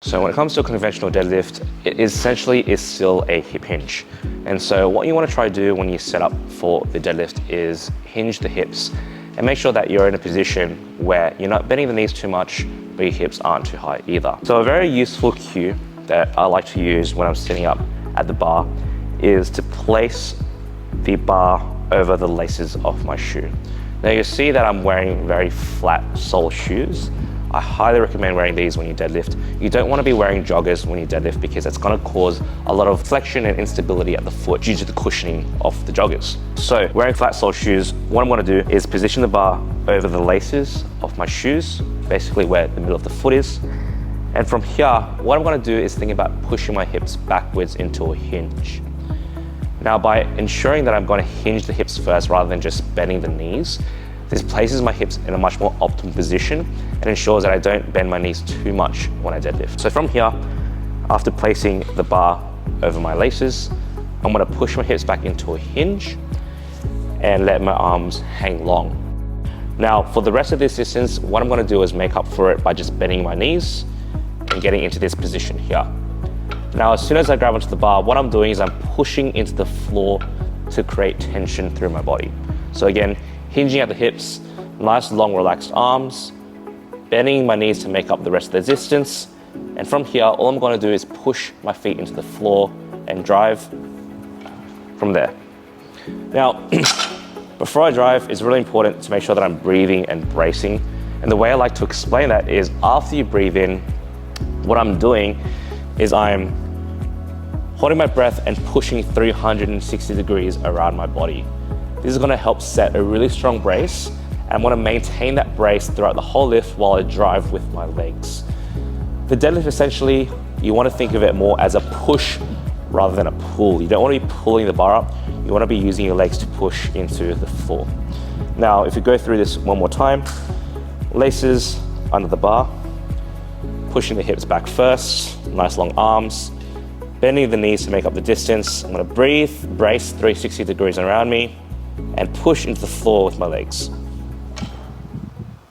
So when it comes to a conventional deadlift, it essentially is still a hip hinge. And so what you want to try to do when you set up for the deadlift is hinge the hips and make sure that you're in a position where you're not bending the knees too much, but your hips aren't too high either. So a very useful cue that I like to use when I'm sitting up at the bar is to place the bar over the laces of my shoe. Now you see that I'm wearing very flat sole shoes. I highly recommend wearing these when you deadlift. You don't want to be wearing joggers when you deadlift because it's going to cause a lot of flexion and instability at the foot due to the cushioning of the joggers. So wearing flat sole shoes, what I'm going to do is position the bar over the laces of my shoes, basically where the middle of the foot is. And from here, what I'm going to do is think about pushing my hips backwards into a hinge. Now by ensuring that I'm going to hinge the hips first rather than just bending the knees, this places my hips in a much more optimal position and ensures that I don't bend my knees too much when I deadlift. So from here, after placing the bar over my laces, I'm going to push my hips back into a hinge and let my arms hang long. Now for the rest of this distance, what I'm going to do is make up for it by just bending my knees and getting into this position here. Now as soon as I grab onto the bar, what I'm doing is I'm pushing into the floor to create tension through my body. So again, hinging at the hips, nice long relaxed arms, bending my knees to make up the rest of the distance. And from here, all I'm going to do is push my feet into the floor and drive from there. Now, before I drive, it's really important to make sure that I'm breathing and bracing. And the way I like to explain that is after you breathe in, what I'm doing is I'm holding my breath and pushing 360 degrees around my body. This is going to help set a really strong brace, and I'm going to maintain that brace throughout the whole lift while I drive with my legs. The deadlift, essentially, you want to think of it more as a push rather than a pull. You don't want to be pulling the bar up, you want to be using your legs to push into the floor. Now, if you go through this one more time, laces under the bar, pushing the hips back first, nice long arms, bending the knees to make up the distance. I'm going to breathe, brace 360 degrees around me, and push into the floor with my legs.